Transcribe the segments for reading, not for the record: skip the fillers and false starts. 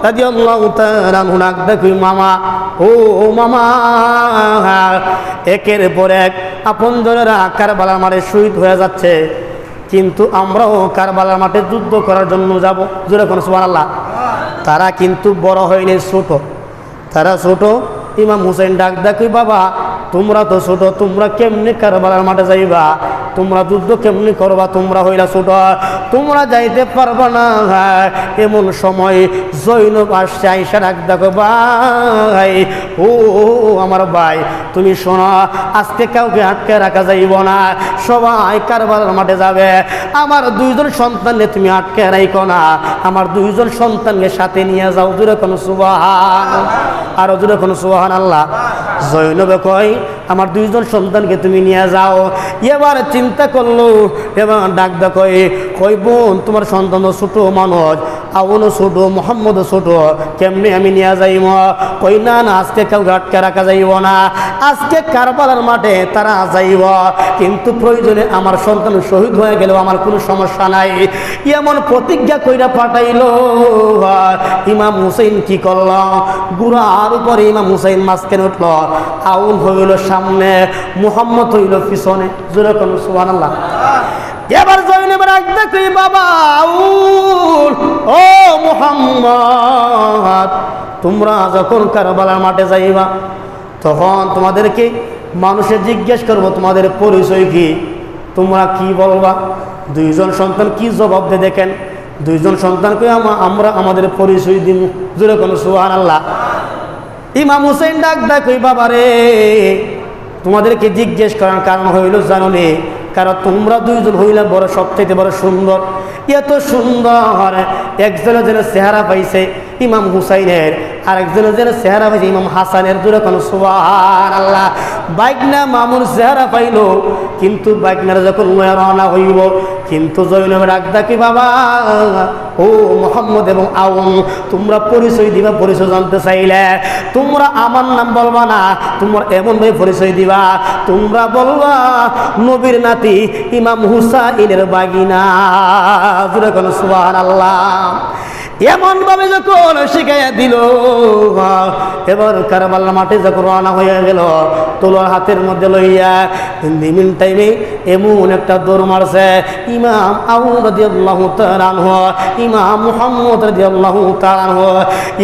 রাদিয়াল্লাহু তাআলা আনহু ডাক দেখি মামা, ও মামা। একের পর এক আপনজনেরা কারবালার মাঠে শহীদ হয়ে যাচ্ছে, কিন্তু আমরাও কারবালার মাঠে যুদ্ধ করার জন্য যাব। জোরে কোন সুবহানাল্লাহ। তারা কিন্তু বড় হয়নি, ছোট, তারা ছোট। ইমাম হুসাইন ডাক দেখি বাবা, তোমরা তো ছোট, তোমরা কেমনি কারবালার মাঠে যাইবা, তোমরা যুদ্ধ কেমনি করবা, তোমরা হইলা ছোট, তোমরা যাইতে পারবা না। এমন সময় জৈনব আসছে, আইসা ডাক দেখো ভাই, ও আমার ভাই, তুমি শোনো, আজকে কাউকে আটকে রাখা যাইব না, সবাই কারবালার মাঠে যাবে। আমার দুইজন সন্তানকে তুমি আটকে রাখো না, আমার দুইজন সন্তানকে সাথে নিয়ে যাও। জোরে কোন সুবহান, আরো জোরে কোন সুবহানাল্লাহ। জৈনবে কয় আমার দুইজন সন্তানকে তুমি নিয়ে যাও। এবার চিন্তা করলো, এবার ডাক দেখো, কই বোন তোমার সন্তান ছোট মানুষ, আউনও ছোট, মোহাম্মদও ছোট, কেমনি আমি নিয়ে যাইব? কই না না, আজকে কাউকে আটকে রাখা যাইব না, আজকে কারবালার মাঠে তারা যাইব, কিন্তু প্রয়োজনে আমার সন্তান শহীদ হয়ে গেলেও আমার কোনো সমস্যা নাই। এমন প্রতিজ্ঞা কইরা পাঠাইল। ইমাম হুসাইন কি করল? গুড়ার উপরে ইমাম হুসাইন মাঝখানে উঠল, আউন হইল সামনে, মুহাম্মদ হইল পিছনে। জোরে কোন সুবহানাল্লাহ। এবার জৈনব ডাক দেখি বাবা, আউন, ও মুহাম্মদ, তোমরা যখন কারবালার মাঠে যাইবা তখন তোমাদেরকে মানুষে জিজ্ঞেস করবো তোমাদের পরিচয় কি, তোমরা কি বলবা? দুইজন সন্তান কি জবাব দে দেখেন। দুইজন সন্তানকে আমরা আমাদের পরিচয় দিন। জোরে কোন সুবহানাল্লাহ। ইমাম হুসাইন ডাক দেখি বাবা রে, তোমাদেরকে জিজ্ঞেস করার কারণ হইল জানো নে, কারণ তোমরা দুইজন হইলে বড়, সবচেয়ে বড় সুন্দর। এত সুন্দর একজনের যেন চেহারা পাইছে ইমাম হুসাইনের, আর একজনের যেন চেহারা পাইছে ইমাম হাসানের। জোরে কোন সুবহানাল্লাহ। বাইকনা মামুর চেহারা পাইল, কিন্তু বাইকনার যখন রওনা হইব, কিন্তু জৈনব ডাক দেখি বাবা, ও মুহাম্মদ এবং আউন, তোমরা পরিচয় দিবা। পরিচয় জানতে চাইলে তোমরা আমার নাম বলবা না, তোমরা এমন ভাবে পরিচয় দিবা, তোমরা বলবা নবীর নাতি ইমাম হুসাইনের বাগিনা। জোরে কোন সুবহানাল্লাহ। এমন ভাবে যখন শিখাইয়া দিল, এবার কারবালার মাঠে যখন রওনা হয়ে গেল, তলোয়ার হাতের মধ্যে লইয়া মিন টাইমে এমন একটা দৌড় মারছে ইমাম আউন রাদিয়াল্লাহু তাআলা আনহু, ইমাম মুহাম্মদ রাদিয়াল্লাহু তাআলা আনহু।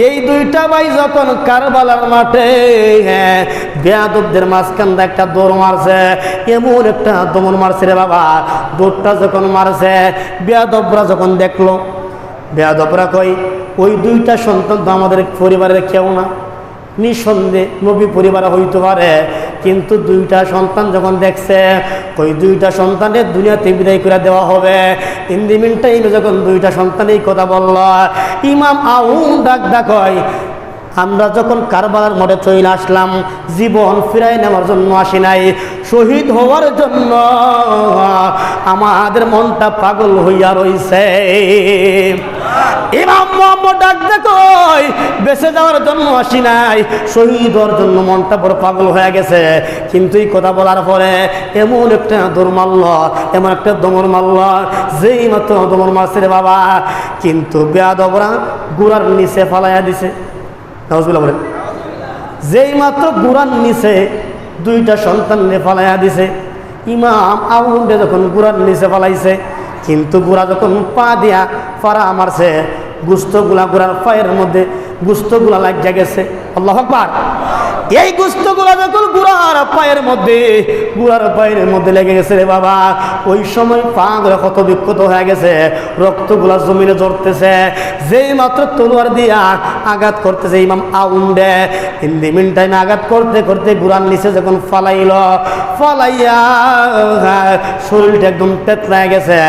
এই দুইটা ভাই যখন কারবালার মাঠে বেয়াদবদের মাঝখান দিয়ে একটা দৌড় মারছে, এমন একটা দমন মারছে রে বাবা। দৌড়টা যখন মারছে, বেয়াদবরা যখন দেখলো, বেয়াদবরা কই ওই দুইটা সন্তান তো আমাদের পরিবারের কেউ না, নিঃসন্দেহে নবী পরিবার হইতে পারে, কিন্তু দুইটা সন্তান যখন দেখছে, ওই দুইটা সন্তানের দুনিয়াতে বিদায় করে দেওয়া হবে। ইন দি মিন টাইমে যখন দুইটা সন্তান এই কথা বলল, ইমাম আউন ডাক কয়, আমরা যখন কারবালার মাঠে চলে আসলাম, জীবন ফিরাই নেওয়ার জন্য আসি নাই, শহীদ হওয়ার জন্য। আমাদের মনটা পাগল হইয়া রইছে। ইমাম মুহাম্মদ ডাক কই, বেঁচে যাওয়ার জন্য আসি নাই, শহীদ হওয়ার জন্য মনটা বড় পাগল হয়ে গেছে। কিন্তু এই কথা বলার পরে এমন একটা দৌড় মারল, এমন একটা দমর মারল, যেই মাত্র দমর মারছে রে বাবা, কিন্তু বেয়াদবরা গুড়ার নিচে ফালাইয়া দিছে। নাউজুবিল্লাহ বলেন। যেই মাত্র গুড়ার নিচে দুইটা সন্তান ফালাইয়া দিছে, ইমাম আউন যখন গুড়ার নিচে ফালাইছে, কিন্তু গুড়া যখন পা দিয়া ফাড়া মারছে, গুস্তগুলা গুড়ার পায়ের মধ্যে গুস্তগুলা লাগিয়া গেছে। আল্লাহু আকবার। এই গুস্তগুলা যখন গুড়ার পায়ের মধ্যে লেগে গেছে রে বাবা, ওই সময় পা গুলা ক্ষত বিক্ষত হয়ে গেছে, রক্তগুলা জমিনে ঝরতেছে। যেই মাত্র তলোয়ার দিয়া আঘাত করতেছে ইমাম আউন দে, ইন দি মিন টাইমে আঘাত করতে করতে গুড়ার নিচে যখন ফালাইয়া শরীরটা একদম তেতলায় গেছে,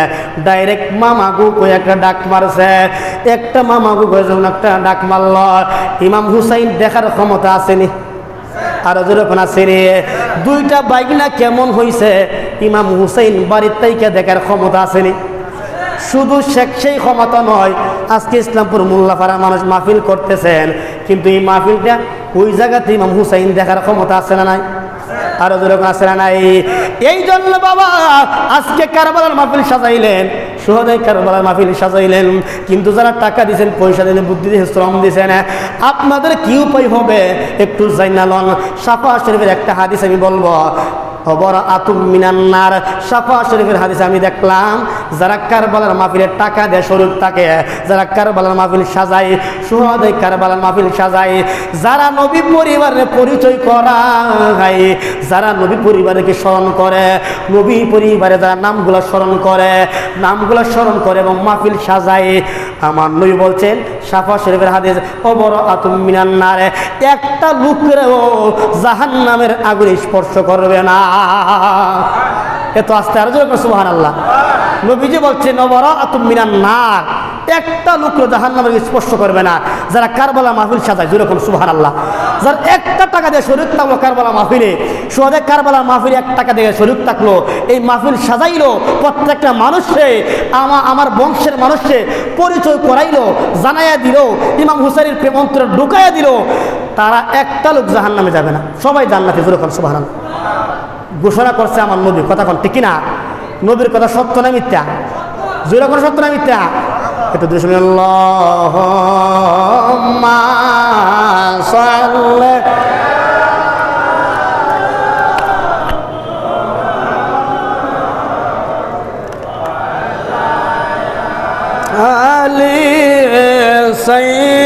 ডাইরেক্ট মামাগু কই একটা ডাক মারছে। একটা মামাগু কই যখন একটা ডাক মারল, ইমাম হুসাইন দেখার ক্ষমতা আসেনি, আর যখন আসেনি। দুইটা বাইকনা কেমন হইছে, ইমাম হুসাইন বাড়ির তাইকে দেখার ক্ষমতা আসেনি। শুধু সেই ক্ষমতা নয়, আজকে ইসলামপুর মোল্লাপাড়া মানুষ মাহফিল করতেছেন, কিন্তু এই মাহফিলটা ওই জায়গাতে ইমাম হুসাইন দেখার ক্ষমতা আছে না নাই? আরো যেরকম আছে না নাই? এই জন্য বাবা আজকে কারবালার মাহফিল সাজাইলেন, সুহাদায়ে কারবালার মাহফিল সাজাইলেন, কিন্তু যারা টাকা দিয়েছেন, পয়সা দিলেন, বুদ্ধি দিয়ে শ্রম দিয়েছেন, আপনাদের কি উপায় হবে একটু জানালন। সাফা শরীফের একটা হাদিস আমি বলবো, বারাআতুম মিনান নার। সাফা শরীফের হাদিসে আমি দেখলাম যারা কারবালার মাহফিলে টাকা দেয়, শরীক থাকে, যারা কারবালার মাহফিল সাজায়, সুহাদায়ে কারবালার মাহফিল সাজায়, যারা নবী পরিবারের পরিচয় করায়, যারা নবী পরিবারকে স্মরণ করে, নবী পরিবারে যারা নামগুলো স্মরণ করে এবং মাহফিল সাজায়, আমার নবী বলছেন সাফা শরীফের হাদিস, বারাআতুম মিনান নার, একটা লোকেরও জাহান্নামের আগুন স্পর্শ করবে না। এত আস্তে আর জোরে সুবহানাল্লাহ। নবীজি বলছেন বারাআতুম মিনান নার, একটা লোকও জাহান্নামের স্পর্শ করবে না যারা কারবালা মাহফিল সাজায়। জোরে কোন সুবহানাল্লাহ। যারা একটা টাকা দিয়ে শরীক থাকলো কারবালা মাহফিলে, সুহাদায়ে কারবালার মাহফিলে 1 টাকা দিয়ে শরীক থাকলো, এই মাহফিল সাজাইলো, প্রত্যেকটা মানুষে আমার বংশের মানুষে পরিচয় করাইলো, জানাইয়া দিল, ইমাম হুসাইনের প্রেম অন্তরে ঢুকাইয়া দিল, তারা একটা লোক জাহান্নামে যাবে না, সবাই জান্নাতে। জোরে কোন সুবহানাল্লাহ। ঘোষণা করছে আমার নবী, কথা কোন ঠিক না? নবীর কথা সত্য না মিথ্যা? জোরে কোন সত্য না মিথ্যা? একটু দুশো আল্লাহুম্মা সাল্লি আলি সাইয়্যিদিনা